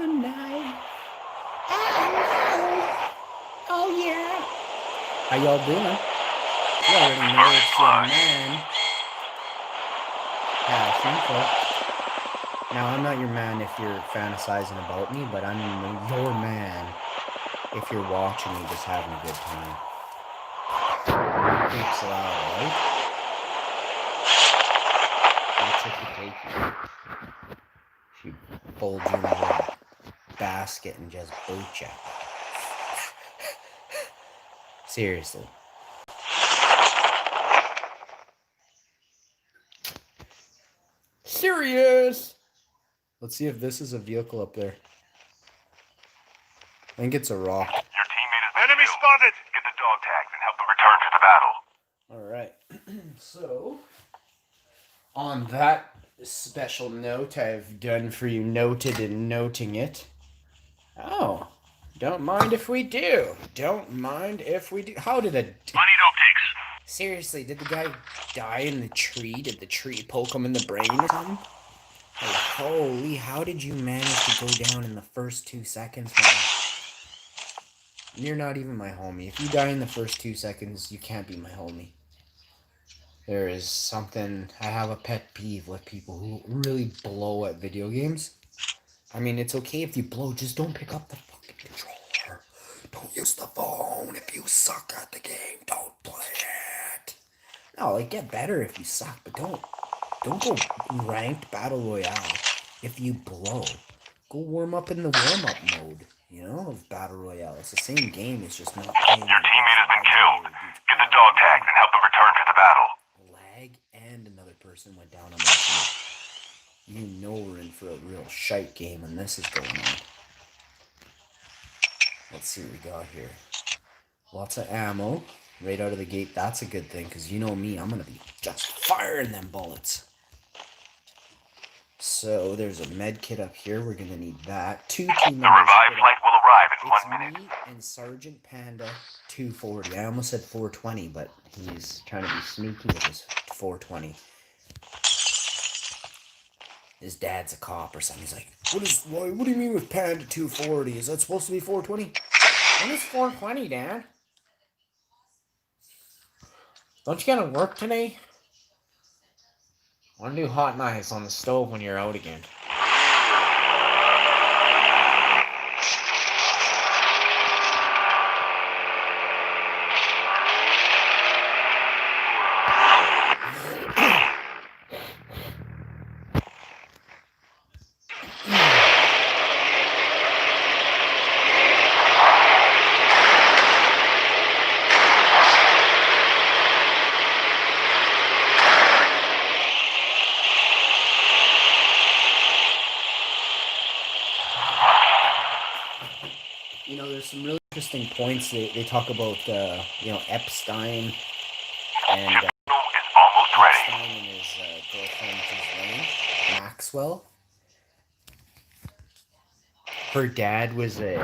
the knife. Oh, no. Oh, yeah. How y'all doing? You already know it's your man, HASHMAN. Now, I'm not your man if you're fantasizing about me, but I'm your man if you're watching me just having a good time. Creeps loud, right? That's what you take you. She folds you in a little basket and just boot you. Seriously. Serious! Let's see if this is a vehicle up there. I think it's a rock. Your teammate is enemy spotted! Get the dog tags and help them return to the battle. Alright. So, on that special note I've done for you, noted and noting it. Oh, don't mind if we do. Don't mind if we do. How did a... I need optics. Seriously, did the guy die in the tree? Did the tree poke him in the brain or something? Like, holy, how did you manage to go down in the first 2 seconds, man? You're not even my homie. If you die in the first 2 seconds, you can't be my homie. There is something... I have a pet peeve with people who really blow at video games. I mean, it's okay if you blow, just don't pick up the fucking controller. Don't use the phone. If you suck at the game, don't play it. No, like, get better if you suck, but don't go ranked battle royale if you blow. Go warm up in the warm-up mode, you know, of battle royale. It's the same game, it's just not playing. Your teammate has been killed. Get the dog tags and help them return to the battle. Lag and another person went down on my team. You know we're in for a real shite game when this is going on. Let's see what we got here. Lots of ammo right out of the gate. That's a good thing, because you know me, I'm going to be just firing them bullets. So there's a med kit up here. We're going to need that. 2 team members. The revived flight will arrive in 1 minute. It's me and Sergeant Panda 240. I almost said 420, but he's trying to be sneaky with his 420. His dad's a cop or something. He's like, what do you mean with Panda 240? Is that supposed to be 420? When is 420, Dad? Don't you gotta work today? I want to do hot knives on the stove when you're out again. You know, there's some really interesting points. They talk about, Epstein and Epstein and his girlfriend, Ghislaine Maxwell. Her dad was a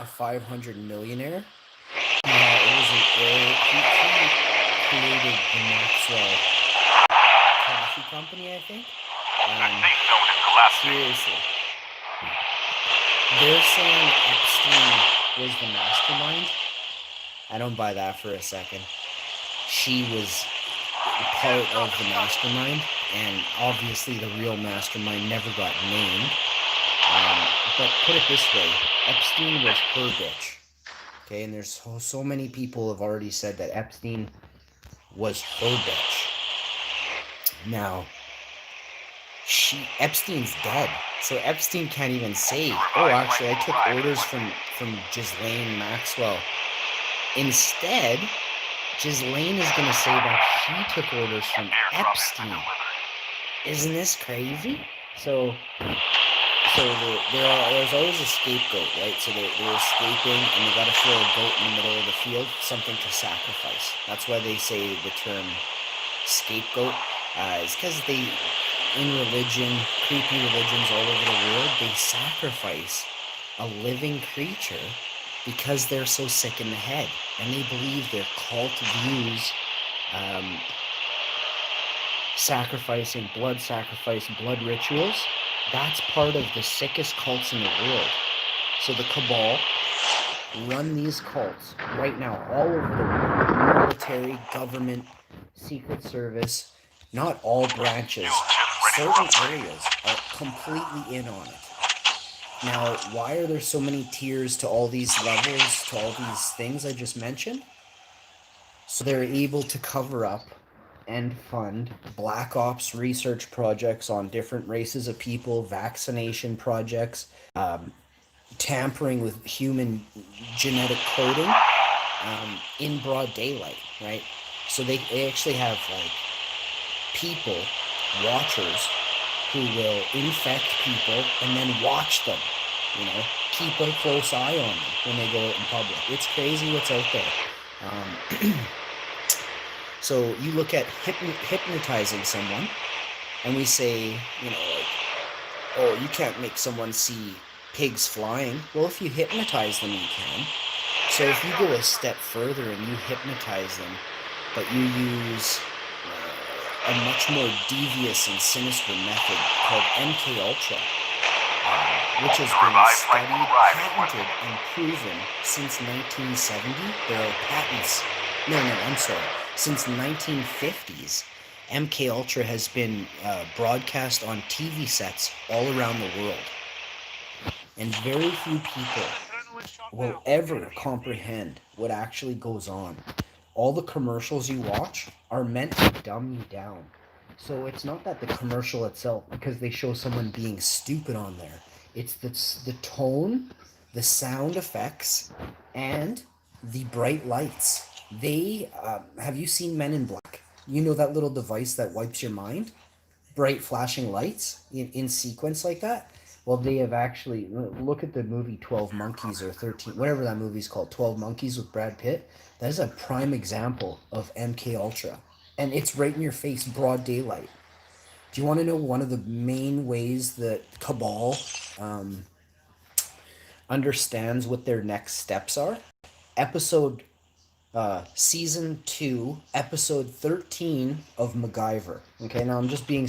500 millionaire. He created the Maxwell coffee company, I think. Seriously. They're saying Epstein was the mastermind. I don't buy that for a second. She was part of the mastermind, and obviously the real mastermind never got named. But put it this way, Epstein was her bitch. Okay, and there's so many people have already said that Epstein was her bitch. Now, Epstein's dead. So Epstein can't even say, oh, actually, I took orders from Ghislaine Maxwell. Instead, Ghislaine is going to say that she took orders from Epstein. Isn't this crazy? So there's always a scapegoat, right? So they're escaping, and they got to throw a goat in the middle of the field, something to sacrifice. That's why they say the term scapegoat. It's because in religion, creepy religions all over the world, they sacrifice a living creature because they're so sick in the head. And they believe their cult views sacrificing blood rituals That's part of the sickest cults in the world. So the cabal run these cults right now all over the world. Military, government, secret service, not all branches. Certain areas are completely in on it. Now, why are there so many tiers to all these levels, to all these things I just mentioned? So they're able to cover up and fund black ops research projects on different races of people, vaccination projects, tampering with human genetic coding in broad daylight, right? So they actually have like people, watchers, who will infect people and then watch them, you know, keep a close eye on them when they go out in public. It's crazy what's out there. So you look at hypnotizing someone, and we say, you know, like, oh, you can't make someone see pigs flying. Well, if you hypnotize them, you can. So if you go a step further and you hypnotize them, but you use a much more devious and sinister method called MK Ultra, which has been studied, patented, and proven since 1970. There are patents. No, I'm sorry. Since 1950s, MK Ultra has been broadcast on TV sets all around the world, and very few people will ever comprehend what actually goes on. All the commercials you watch are meant to dumb you down. So it's not that the commercial itself, because they show someone being stupid on there. It's the tone, the sound effects, and the bright lights. They have you seen Men in Black? You know that little device that wipes your mind? Bright flashing lights in sequence like that. Well, they have actually look at the movie 12 Monkeys or 13, whatever that movie's called, 12 Monkeys with Brad Pitt. That is a prime example of MK Ultra, and it's right in your face, broad daylight. Do you want to know one of the main ways that Cabal understands what their next steps are? Episode Season 2, episode 13 of MacGyver. Okay, now I'm just giving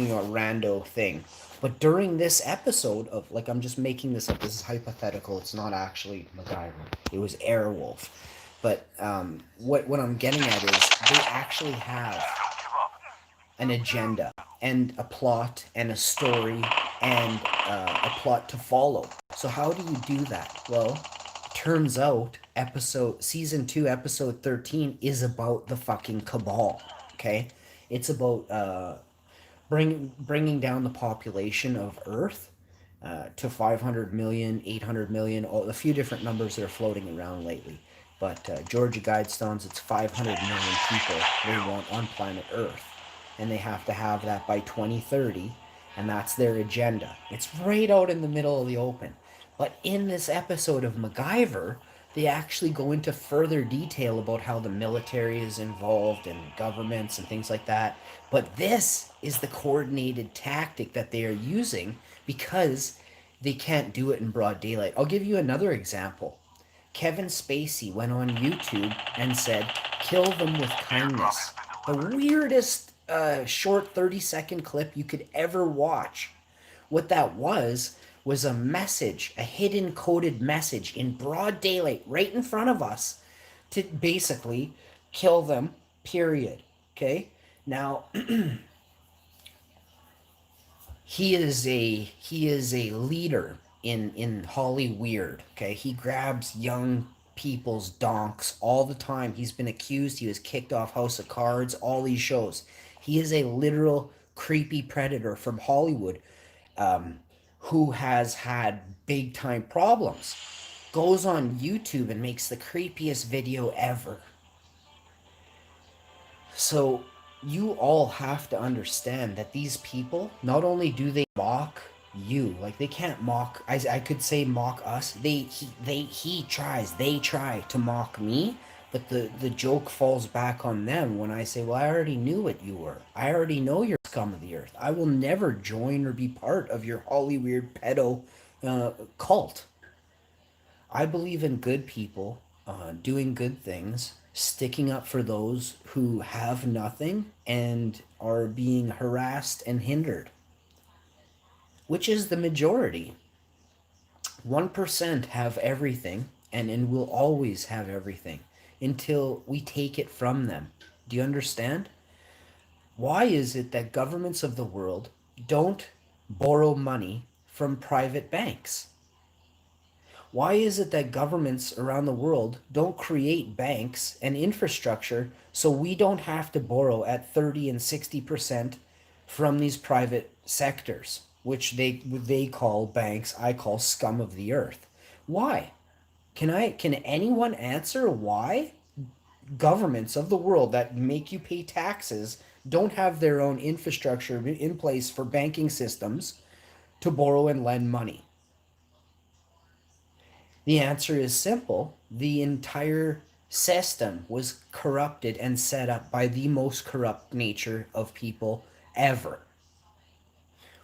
you a rando thing. But during this episode of, like, I'm just making this up. This is hypothetical. It's not actually MacGyver. It was Airwolf. But what I'm getting at is they actually have an agenda and a plot and a story and a plot to follow. So how do you do that? Well, turns out season 2 episode 13 is about the fucking cabal. Okay, it's about bringing down the population of Earth to 500 million, 800 million, a few different numbers that are floating around lately. But Georgia Guidestones, it's 500 million people they want on planet Earth, and they have to have that by 2030, and that's their agenda. It's right out in the middle of the open. But in this episode of MacGyver, they actually go into further detail about how the military is involved and governments and things like that. But this is the coordinated tactic that they are using because they can't do it in broad daylight. I'll give you another example. Kevin Spacey went on YouTube and said, "Kill them with kindness." The weirdest short 30-second clip you could ever watch. What that was a message, a hidden coded message in broad daylight right in front of us to basically kill them, period. Okay? Now, he is a leader in Hollyweird. Okay? He grabs young people's donks all the time. He's been accused, he was kicked off House of Cards, all these shows. He is a literal creepy predator from Hollywood, who has had big time problems, goes on YouTube and makes the creepiest video ever. So you all have to understand that these people, not only do they mock you, like they can't mock, I could say mock us, they try to mock me, but the joke falls back on them when I say, well, I already knew what you were. I already know you're scum of the earth. I will never join or be part of your Hollyweird pedo cult. I believe in good people doing good things, sticking up for those who have nothing and are being harassed and hindered. which is the majority. 1% have everything and will always have everything until we take it from them. Do you understand? Why is it that governments of the world don't borrow money from private banks? Why is it that governments around the world don't create banks and infrastructure so we don't have to borrow at 30 and 60% from these private sectors, which they call banks, I call scum of the earth? Why? Can anyone answer why governments of the world that make you pay taxes don't have their own infrastructure in place for banking systems to borrow and lend money? The answer is simple. The entire system was corrupted and set up by the most corrupt nature of people ever.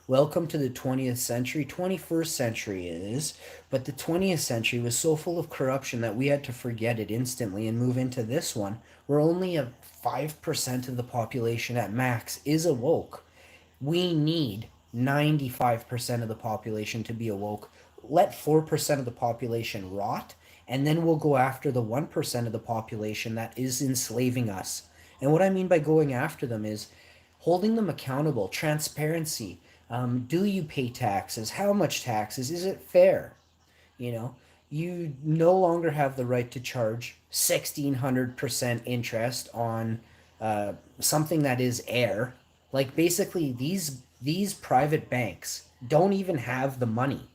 Welcome to the 20th century. 21st century it is, but the 20th century was so full of corruption that we had to forget it instantly and move into this one where only a 5% of the population at max is awoke. We need 95% of the population to be awoke. Let 4% of the population rot, and then we'll go after the 1% of the population that is enslaving us. And what I mean by going after them is holding them accountable, transparency. Do you pay taxes? How much taxes? Is it fair? You know, you no longer have the right to charge 1,600% interest on something that is air. Like basically, these private banks don't even have the money.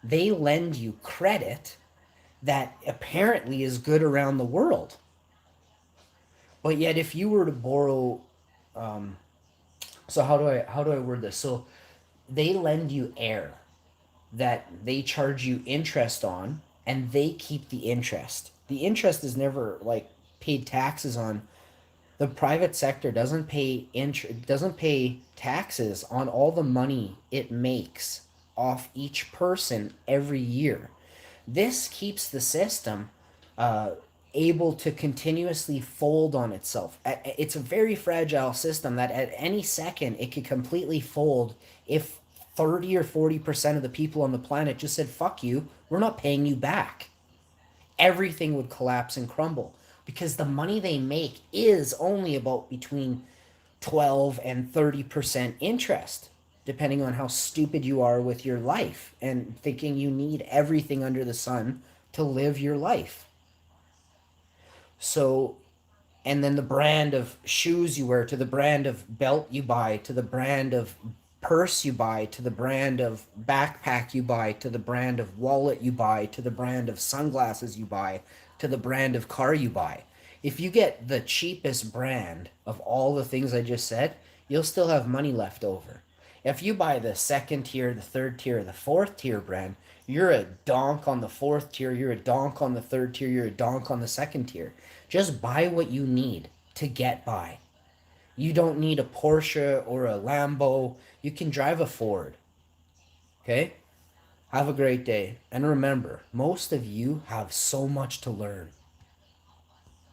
They lend you credit that apparently is good around the world. But yet, if you were to borrow, so how do I word this? So they lend you air that they charge you interest on, and they keep the interest. The interest is never like paid taxes on. The private sector doesn't pay taxes on all the money it makes off each person every year. This keeps the system able to continuously fold on itself. It's a very fragile system that at any second it could completely fold if 30 or 40% of the people on the planet just said, fuck you, we're not paying you back. Everything would collapse and crumble because the money they make is only about between 12 and 30% interest, depending on how stupid you are with your life and thinking you need everything under the sun to live your life. So, and then the brand of shoes you wear, to the brand of belt you buy, to the brand of purse you buy, to the brand of backpack you buy, to the brand of wallet you buy, to the brand of sunglasses you buy, to the brand of car you buy. If you get the cheapest brand of all the things I just said, you'll still have money left over. If you buy the second tier, the third tier, the fourth tier brand, you're a donk on the fourth tier, you're a donk on the third tier, you're a donk on the second tier. Just buy what you need to get by. You don't need a Porsche or a Lambo. You can drive a Ford. Okay? Have a great day. And remember, most of you have so much to learn.